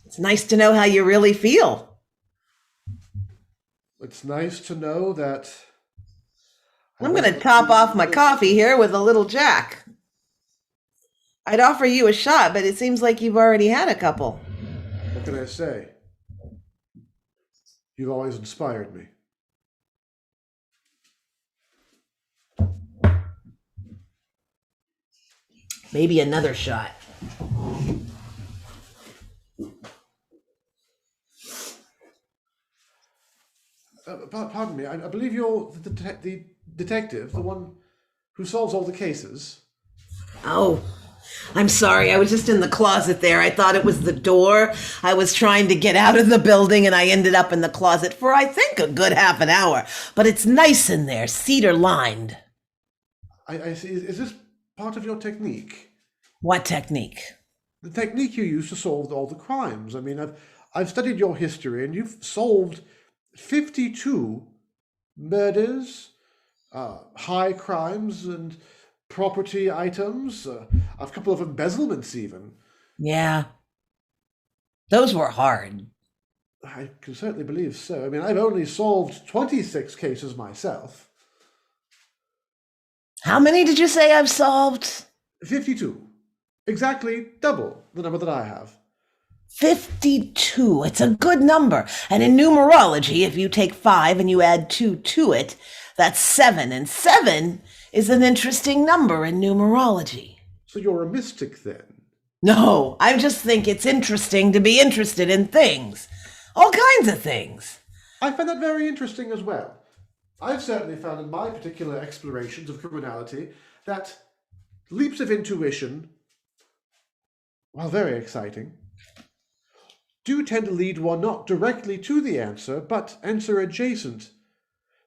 Speaker 1: it's nice to know how you really feel.
Speaker 2: It's nice to know that
Speaker 1: I'm going to top off my coffee here with a little Jack. I'd offer you a shot, but it seems like you've already had a couple.
Speaker 2: What can I say? You've always inspired me.
Speaker 1: Maybe another shot.
Speaker 2: Pardon me, I believe you're the detective, the one who solves all the cases.
Speaker 1: Oh, I'm sorry. I was just in the closet there. I thought it was the door. I was trying to get out of the building and I ended up in the closet for, I think, a good half an hour. But it's nice in there, cedar lined.
Speaker 2: I see. Is this part of your technique?
Speaker 1: What technique?
Speaker 2: The technique you use to solve all the crimes. I mean, I've studied your history and you've solved 52 murders, high crimes and property items, a couple of embezzlements even.
Speaker 1: Yeah. Those were hard.
Speaker 2: I can certainly believe so. I mean, I've only solved 26 cases myself.
Speaker 1: How many did you say I've solved?
Speaker 2: 52. Exactly double the number that I have.
Speaker 1: 52. It's a good number. And in numerology, if you take 5 and you add 2 to it, that's 7. And 7 is an interesting number in numerology.
Speaker 2: So you're a mystic then?
Speaker 1: No, I just think it's interesting to be interested in things. All kinds of things.
Speaker 2: I find that very interesting as well. I've certainly found in my particular explorations of criminality that leaps of intuition, while very exciting, do tend to lead one not directly to the answer, but answer adjacent.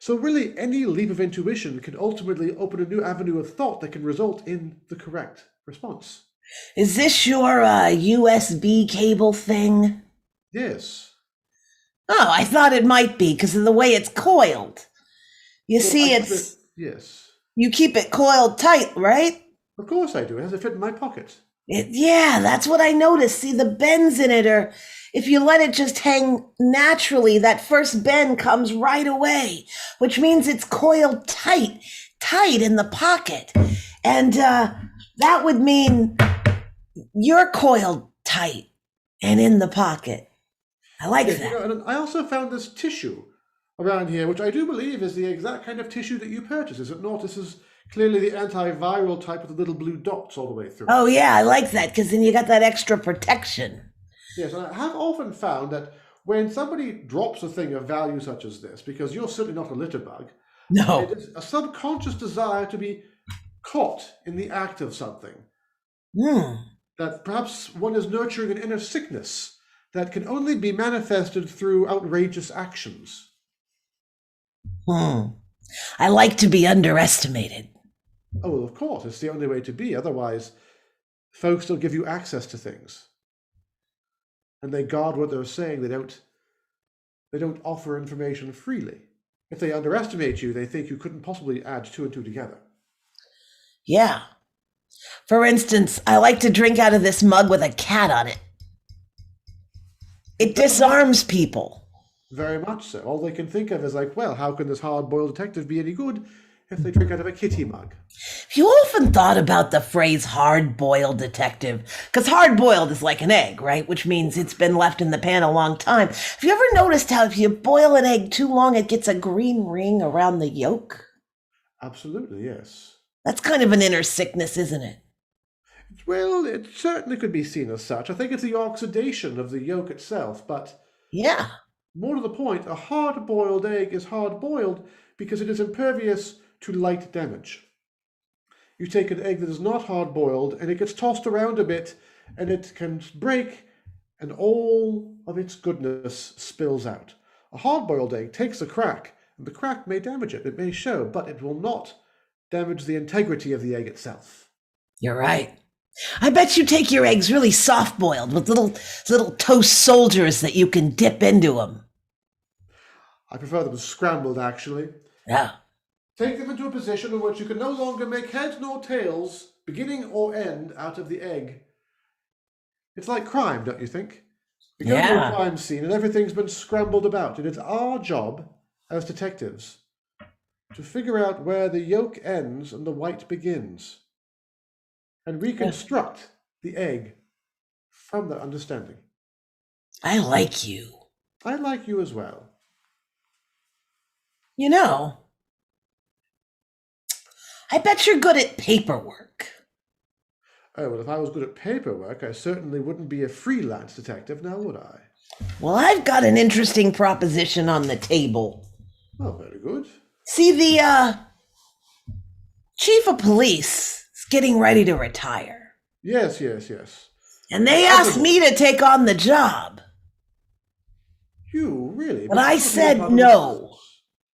Speaker 2: So really, any leap of intuition can ultimately open a new avenue of thought that can result in the correct response.
Speaker 1: Is this your USB cable thing?
Speaker 2: Yes.
Speaker 1: Oh, I thought it might be because of the way it's coiled. You see,
Speaker 2: Yes.
Speaker 1: You keep it coiled tight, right?
Speaker 2: Of course I do. It has to fit in my pocket.
Speaker 1: Yeah, that's what I noticed. See, the bends in it are, if you let it just hang naturally, that first bend comes right away, which means it's coiled tight in the pocket. And that would mean you're coiled tight and in the pocket. I like that.
Speaker 2: You know, and I also found this tissue around here, which I do believe is the exact kind of tissue that you purchased, is it not? This is clearly the antiviral type with the little blue dots all the way through.
Speaker 1: Oh, yeah, I like that because then you got that extra protection.
Speaker 2: Yes, and I have often found that when somebody drops a thing of value such as this, because you're certainly not a litter bug,
Speaker 1: No.
Speaker 2: it is a subconscious desire to be caught in the act of something. That perhaps one is nurturing an inner sickness that can only be manifested through outrageous actions.
Speaker 1: I like to be underestimated.
Speaker 2: Oh, well, of course, it's the only way to be. Otherwise, folks don't give you access to things. And they guard what they're saying. They don't offer information freely. If they underestimate you, they think you couldn't possibly add 2 and 2 together.
Speaker 1: Yeah. For instance, I like to drink out of this mug with a cat on it. It disarms people.
Speaker 2: Very much so. All they can think of is like, well, how can this hard-boiled detective be any good if they drink out of a kitty mug?
Speaker 1: Have you often thought about the phrase hard-boiled detective? Because hard-boiled is like an egg, right? Which means it's been left in the pan a long time. Have you ever noticed how if you boil an egg too long, it gets a green ring around the yolk?
Speaker 2: Absolutely, yes.
Speaker 1: That's kind of an inner sickness, isn't it?
Speaker 2: Well, it certainly could be seen as such. I think it's the oxidation of the yolk itself, but
Speaker 1: Yeah.
Speaker 2: more to the point, a hard-boiled egg is hard-boiled because it is impervious to light damage. You take an egg that is not hard-boiled and it gets tossed around a bit and it can break and all of its goodness spills out. A hard-boiled egg takes a crack and the crack may damage it, it may show, but it will not damage the integrity of the egg itself.
Speaker 1: You're right. I bet you take your eggs really soft-boiled with little toast soldiers that you can dip into them.
Speaker 2: I prefer them scrambled, actually.
Speaker 1: Yeah.
Speaker 2: Take them into a position in which you can no longer make heads nor tails, beginning or end, out of the egg. It's like crime, don't you think? You go to a crime scene and everything's been scrambled about, and it's our job as detectives to figure out where the yolk ends and the white begins, and reconstruct the egg from that understanding.
Speaker 1: I like you.
Speaker 2: I like you as well.
Speaker 1: You know, I bet you're good at paperwork.
Speaker 2: Oh, well, if I was good at paperwork, I certainly wouldn't be a freelance detective, now would I?
Speaker 1: Well, I've got an interesting proposition on the table.
Speaker 2: Oh, very good.
Speaker 1: See, the chief of police is getting ready to retire.
Speaker 2: Yes.
Speaker 1: And they asked me to take on the job.
Speaker 2: You, really?
Speaker 1: But I said no.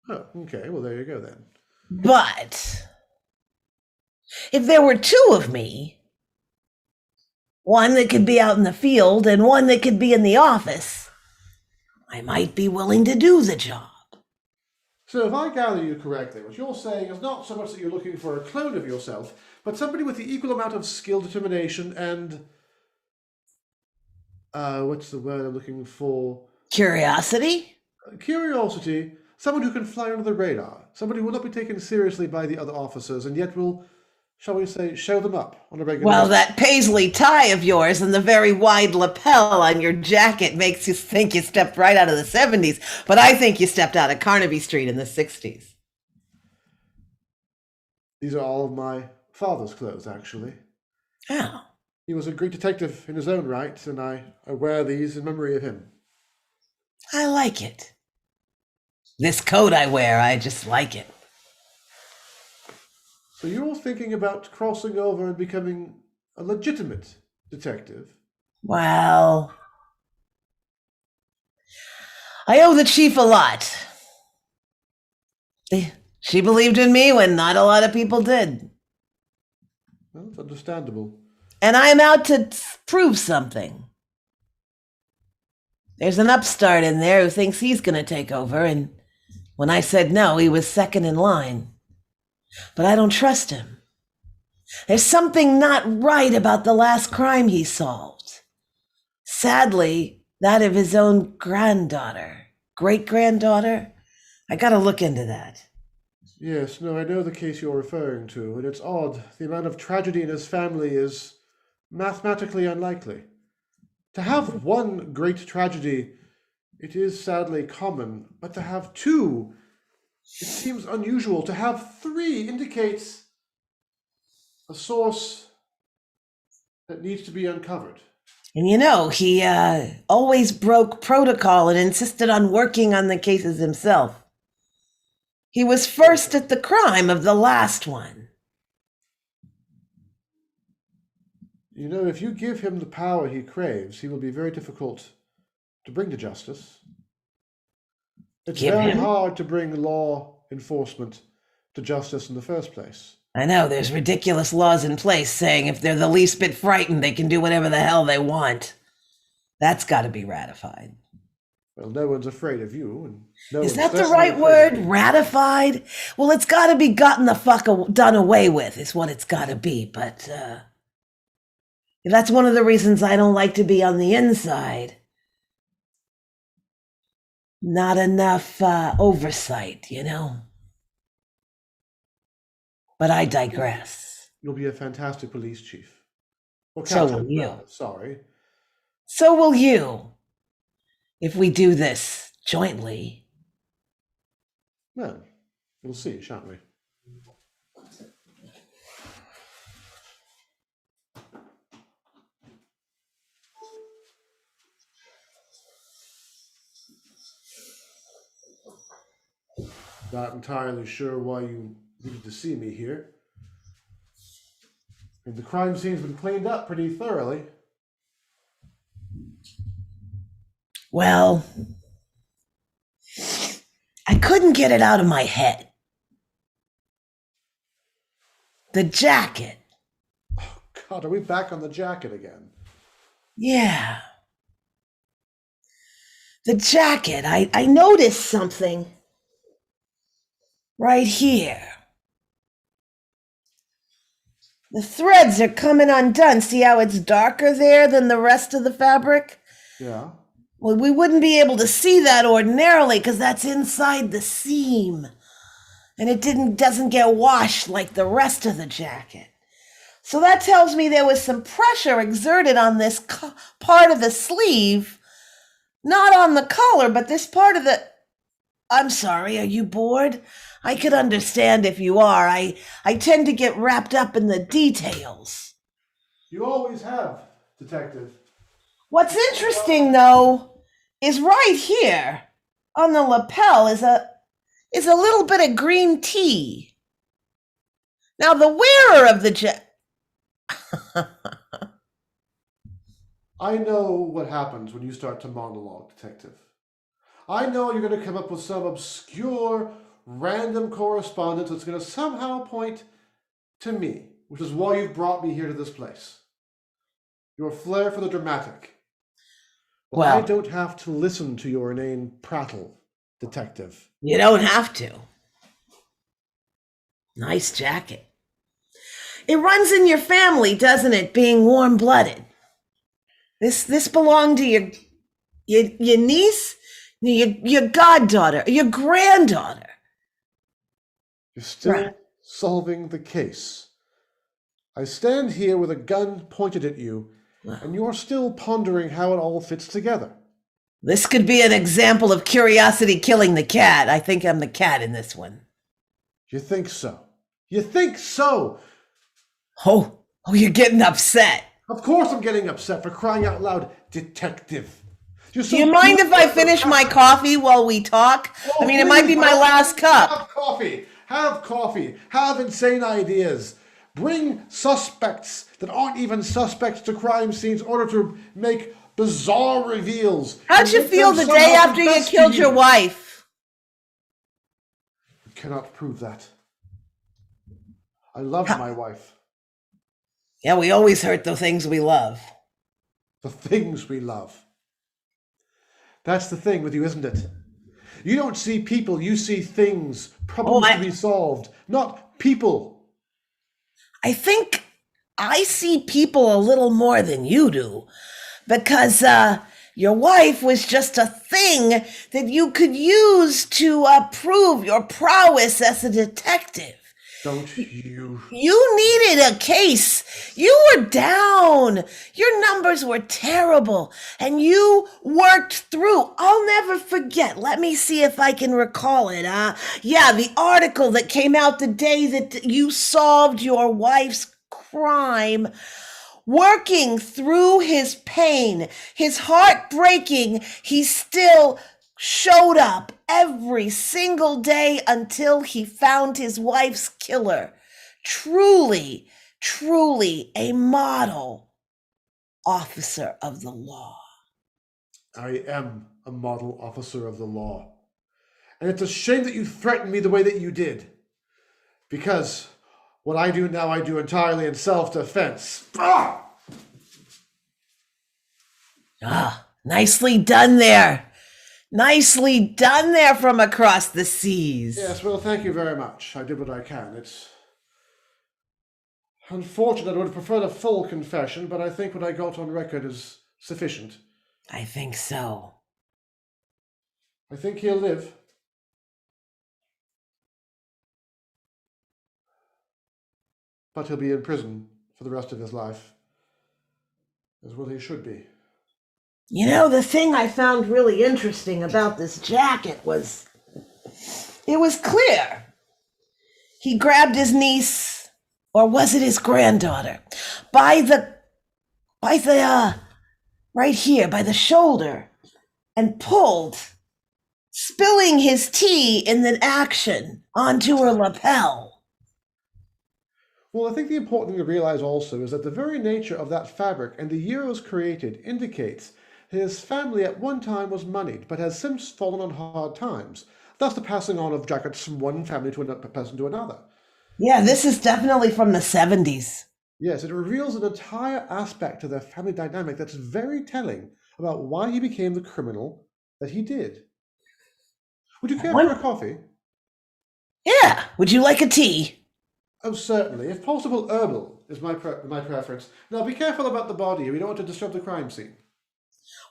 Speaker 2: Oh, okay. Well, there you go then.
Speaker 1: But if there were two of me, one that could be out in the field and one that could be in the office, I might be willing to do the job.
Speaker 2: So if I gather you correctly, what you're saying is not so much that you're looking for a clone of yourself, but somebody with the equal amount of skill, determination, and what's the word I'm looking for?
Speaker 1: Curiosity?
Speaker 2: Curiosity. Someone who can fly under the radar. Somebody who will not be taken seriously by the other officers, and yet will, shall we say, show them up on a regular basis.
Speaker 1: Well, that paisley tie of yours and the very wide lapel on your jacket makes you think you stepped right out of the 70s, but I think you stepped out of Carnaby Street in the 60s.
Speaker 2: These are all of my father's clothes, actually.
Speaker 1: Oh.
Speaker 2: He was a great detective in his own right, and I wear these in memory of him.
Speaker 1: I like it. This coat I wear, I just like it.
Speaker 2: So you're thinking about crossing over and becoming a legitimate detective?
Speaker 1: Well, I owe the chief a lot. She believed in me when not a lot of people did.
Speaker 2: Well, it's understandable.
Speaker 1: And I'm out to prove something. There's an upstart in there who thinks he's going to take over, and when I said no, he was second in line. But I don't trust him. There's something not right about the last crime he solved. Sadly, that of his own granddaughter. Great-granddaughter? I gotta look into that.
Speaker 2: Yes, no, I know the case you're referring to, and it's odd. The amount of tragedy in his family is mathematically unlikely. To have one great tragedy, it is sadly common, but to have two, it seems unusual. To have three indicates a source that needs to be uncovered.
Speaker 1: And you know, he always broke protocol and insisted on working on the cases himself. He was first at the crime of the last one.
Speaker 2: You know, if you give him the power he craves, he will be very difficult to bring to justice. It's very hard to bring law enforcement to justice in the first place.
Speaker 1: I know, there's ridiculous laws in place saying if they're the least bit frightened, they can do whatever the hell they want. That's got to be ratified.
Speaker 2: Well, no one's afraid of you, and no
Speaker 1: Is
Speaker 2: one's
Speaker 1: that the
Speaker 2: certainly
Speaker 1: right
Speaker 2: afraid of
Speaker 1: word?
Speaker 2: me.
Speaker 1: Ratified? Well, it's got to be gotten the fuck done away with, is what it's got to be. But that's one of the reasons I don't like to be on the inside. Not enough oversight, you know? But I digress.
Speaker 2: You'll be a fantastic police chief. Well,
Speaker 1: So
Speaker 2: captain,
Speaker 1: will you.
Speaker 2: rather. Sorry.
Speaker 1: So will you. If we do this jointly.
Speaker 2: Well, we'll see, shan't we? Not entirely sure why you needed to see me here. And the crime scene's been cleaned up pretty thoroughly.
Speaker 1: Well, I couldn't get it out of my head. The jacket.
Speaker 2: Oh, God, are we back on the jacket again?
Speaker 1: Yeah. The jacket. I noticed something right here. The threads are coming undone. See how it's darker there than the rest of the fabric?
Speaker 2: Yeah.
Speaker 1: Well, we wouldn't be able to see that ordinarily because that's inside the seam. And it doesn't get washed like the rest of the jacket. So that tells me there was some pressure exerted on this part of the sleeve, not on the collar, but this part of the... I'm sorry, are you bored? I could understand if you are. I tend to get wrapped up in the details.
Speaker 2: You always have, Detective.
Speaker 1: What's interesting, though, is right here on the lapel is a little bit of green tea. Now, the wearer of the
Speaker 2: I know what happens when you start to monologue, Detective. I know you're going to come up with some obscure, random correspondence that's going to somehow point to me, which is why you've brought me here to this place. Your flair for the dramatic. Well, I don't have to listen to your inane prattle, Detective.
Speaker 1: You don't have to. Nice jacket. It runs in your family, doesn't it, being warm-blooded? This belonged to your niece, your goddaughter, your granddaughter.
Speaker 2: You're still solving the case. I stand here with a gun pointed at you, and you're still pondering how it all fits together.
Speaker 1: This could be an example of curiosity killing the cat. I think I'm the cat in this one.
Speaker 2: You think so? You think so?
Speaker 1: Oh, you're getting upset.
Speaker 2: Of course I'm getting upset, for crying out loud, Detective.
Speaker 1: Do you mind if I finish my coffee while we talk?
Speaker 2: Oh,
Speaker 1: I mean, it might be my last cup.
Speaker 2: Have coffee. Have coffee. Have insane ideas. Bring suspects that aren't even suspects to crime scenes in order to make bizarre reveals.
Speaker 1: How'd you feel the day after you killed your wife?
Speaker 2: You cannot prove that. I loved my wife.
Speaker 1: Yeah, we always hurt the things we love.
Speaker 2: The things we love. That's the thing with you, isn't it? You don't see people, you see things, problems to be solved, not people.
Speaker 1: I think I see people a little more than you do, because your wife was just a thing that you could use to prove your prowess as a detective.
Speaker 2: Don't you?
Speaker 1: You needed a case. You were down. Your numbers were terrible. And you worked through. I'll never forget. Let me see if I can recall it. Yeah, the article that came out the day that you solved your wife's crime. Working through his pain, his heart breaking, he still showed up every single day until he found his wife's killer. Truly, truly a model officer of the law.
Speaker 2: I am a model officer of the law. And it's a shame that you threatened me the way that you did. Because what I do now, I do entirely in self-defense.
Speaker 1: Nicely done there. Nicely done there from across the seas.
Speaker 2: Yes, well, thank you very much. I did what I can. It's unfortunate. I would have preferred a full confession, but I think what I got on record is sufficient.
Speaker 1: I think so.
Speaker 2: I think he'll live. But he'll be in prison for the rest of his life, as well he should be.
Speaker 1: You know, the thing I found really interesting about this jacket was it was clear. He grabbed his niece, or was it his granddaughter, by the right here, by the shoulder, and pulled, spilling his tea in the action onto her lapel.
Speaker 2: Well, I think the important thing to realize also is that the very nature of that fabric and the year it was created indicates his family at one time was moneyed, but has since fallen on hard times. Thus the passing on of jackets from one family to another person to another.
Speaker 1: Yeah, this is definitely from the 70s.
Speaker 2: Yes, it reveals an entire aspect to their family dynamic that's very telling about why he became the criminal that he did. Would you care for a coffee?
Speaker 1: Yeah, would you like a tea?
Speaker 2: Oh, certainly. If possible, herbal is my preference. Now, be careful about the body. We don't want to disturb the crime scene.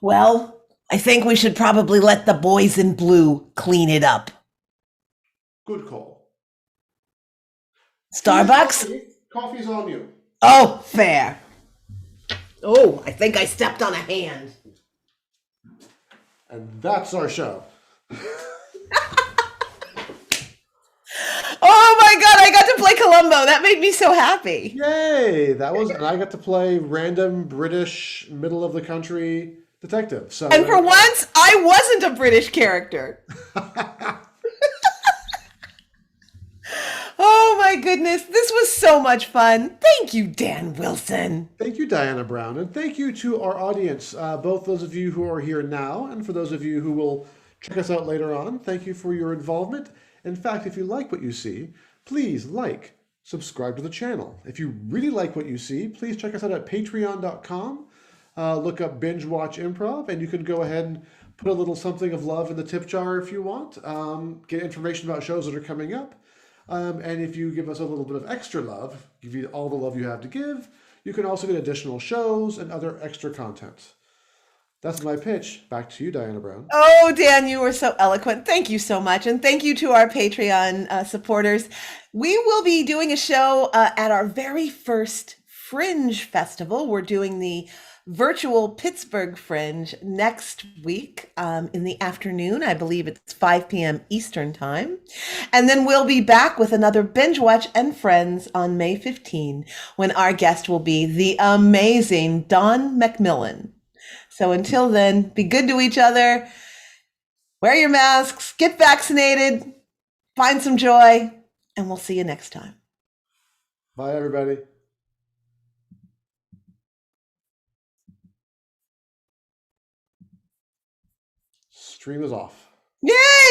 Speaker 1: Well, I think we should probably let the boys in blue clean it up.
Speaker 2: Good call.
Speaker 1: Starbucks?
Speaker 2: Coffee's on you.
Speaker 1: Oh, fair. Oh, I think I stepped on a hand.
Speaker 2: And that's our show.
Speaker 1: Oh my God, I got to play Columbo. That made me so happy.
Speaker 2: Yay! And I got to play random British middle of the country detective. So
Speaker 1: And for once, I wasn't a British character. Oh my goodness, this was so much fun. Thank you, Dan Wilson.
Speaker 2: Thank you, Diana Brown, and thank you to our audience, both those of you who are here now and for those of you who will check us out later on. Thank you for your involvement. In fact, if you like what you see, please subscribe to the channel. If you really like what you see, please check us out at patreon.com. Look up Binge Watch Improv, and you can go ahead and put a little something of love in the tip jar if you want. Get information about shows that are coming up. And if you give us a little bit of extra love, give you all the love you have to give, you can also get additional shows and other extra content. That's my pitch. Back to you, Diana Brown.
Speaker 1: Oh, Dan, you were so eloquent. Thank you so much. And thank you to our Patreon supporters. We will be doing a show at our very first Fringe Festival. We're doing the virtual Pittsburgh Fringe next week in the afternoon. I believe it's 5 p.m. Eastern time. And then we'll be back with another Binge Watch and Friends on May 15, when our guest will be the amazing Don McMillan. So until then, be good to each other, wear your masks, get vaccinated, find some joy, and we'll see you next time.
Speaker 2: Bye, everybody. Stream is off.
Speaker 1: Yay!